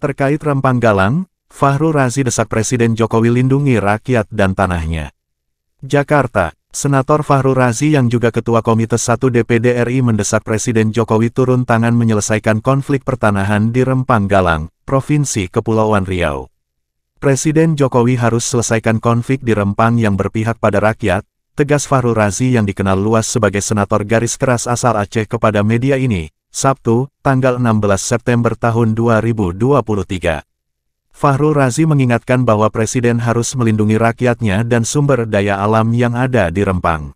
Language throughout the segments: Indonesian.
Terkait Rempang Galang, Fahru Razi desak Presiden Jokowi lindungi rakyat dan tanahnya. Jakarta, Senator Fahru Razi yang juga Ketua Komite 1 DPD RI mendesak Presiden Jokowi turun tangan menyelesaikan konflik pertanahan di Rempang Galang, Provinsi Kepulauan Riau. Presiden Jokowi harus selesaikan konflik di Rempang yang berpihak pada rakyat, tegas Fahru Razi yang dikenal luas sebagai senator garis keras asal Aceh kepada media ini, Sabtu, tanggal 16 September tahun 2023. Fahru Razi mengingatkan bahwa Presiden harus melindungi rakyatnya dan sumber daya alam yang ada di Rempang.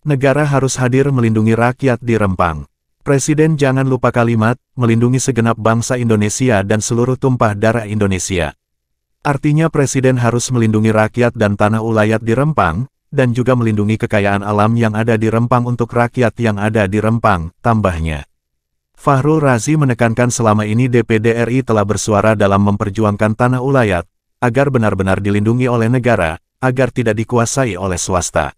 Negara harus hadir melindungi rakyat di Rempang. Presiden jangan lupa kalimat, melindungi segenap bangsa Indonesia dan seluruh tumpah darah Indonesia. Artinya Presiden harus melindungi rakyat dan tanah ulayat di Rempang, dan juga melindungi kekayaan alam yang ada di Rempang untuk rakyat yang ada di Rempang, tambahnya. Fahru Razi menekankan selama ini DPD RI telah bersuara dalam memperjuangkan tanah ulayat, agar benar-benar dilindungi oleh negara, agar tidak dikuasai oleh swasta.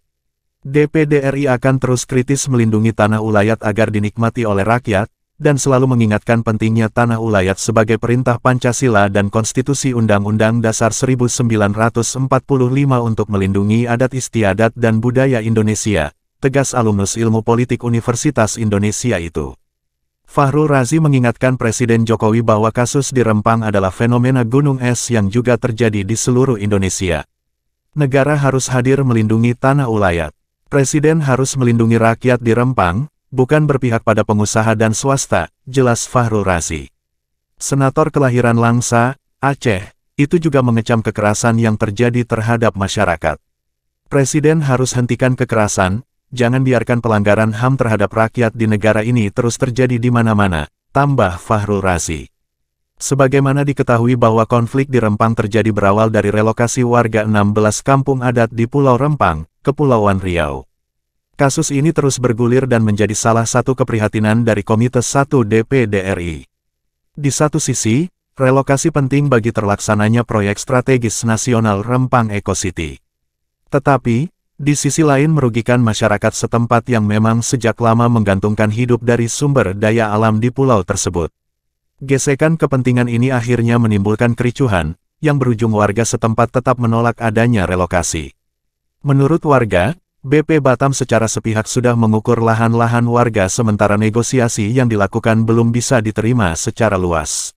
DPD RI akan terus kritis melindungi tanah ulayat agar dinikmati oleh rakyat, dan selalu mengingatkan pentingnya tanah ulayat sebagai perintah Pancasila dan Konstitusi Undang-Undang Dasar 1945 untuk melindungi adat istiadat dan budaya Indonesia, tegas alumnus Ilmu Politik Universitas Indonesia itu. Fahru Razi mengingatkan Presiden Jokowi bahwa kasus di Rempang adalah fenomena gunung es yang juga terjadi di seluruh Indonesia. Negara harus hadir melindungi tanah ulayat. Presiden harus melindungi rakyat di Rempang, bukan berpihak pada pengusaha dan swasta, jelas Fahru Razi. Senator kelahiran Langsa, Aceh, itu juga mengecam kekerasan yang terjadi terhadap masyarakat. Presiden harus hentikan kekerasan, jangan biarkan pelanggaran HAM terhadap rakyat di negara ini terus terjadi di mana-mana, tambah Fahru Razi. Sebagaimana diketahui bahwa konflik di Rempang terjadi berawal dari relokasi warga 16 kampung adat di Pulau Rempang, Kepulauan Riau. Kasus ini terus bergulir dan menjadi salah satu keprihatinan dari Komite 1 DPD RI. Di satu sisi, relokasi penting bagi terlaksananya proyek strategis nasional Rempang Eco City. Tetapi, di sisi lain merugikan masyarakat setempat yang memang sejak lama menggantungkan hidup dari sumber daya alam di pulau tersebut. Gesekan kepentingan ini akhirnya menimbulkan kericuhan, yang berujung warga setempat tetap menolak adanya relokasi. Menurut warga, BP Batam secara sepihak sudah mengukur lahan-lahan warga sementara negosiasi yang dilakukan belum bisa diterima secara luas.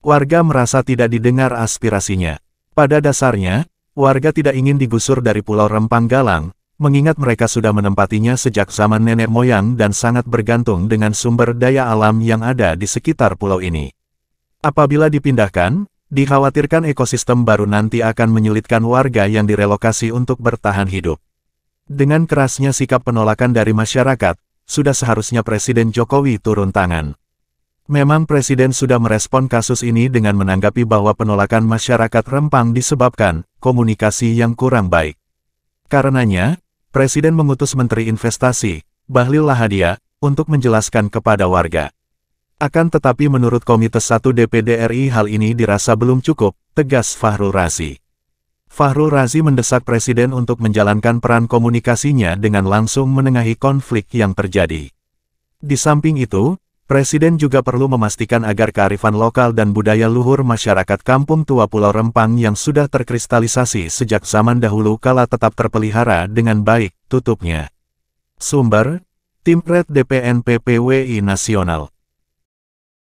Warga merasa tidak didengar aspirasinya. Pada dasarnya, warga tidak ingin digusur dari Pulau Rempang Galang, mengingat mereka sudah menempatinya sejak zaman nenek moyang dan sangat bergantung dengan sumber daya alam yang ada di sekitar pulau ini. Apabila dipindahkan, dikhawatirkan ekosistem baru nanti akan menyulitkan warga yang direlokasi untuk bertahan hidup. Dengan kerasnya sikap penolakan dari masyarakat, sudah seharusnya Presiden Jokowi turun tangan. Memang Presiden sudah merespon kasus ini dengan menanggapi bahwa penolakan masyarakat Rempang disebabkan komunikasi yang kurang baik. Karenanya, Presiden mengutus Menteri Investasi, Bahlil Lahadalia, untuk menjelaskan kepada warga. Akan tetapi menurut Komite 1 DPD RI hal ini dirasa belum cukup, tegas Fahru Razi. Fahru Razi mendesak Presiden untuk menjalankan peran komunikasinya dengan langsung menengahi konflik yang terjadi. Di samping itu, Presiden juga perlu memastikan agar kearifan lokal dan budaya luhur masyarakat Kampung Tua Pulau Rempang yang sudah terkristalisasi sejak zaman dahulu kala tetap terpelihara dengan baik, tutupnya. Sumber, Tim Red DPN PPWI Nasional.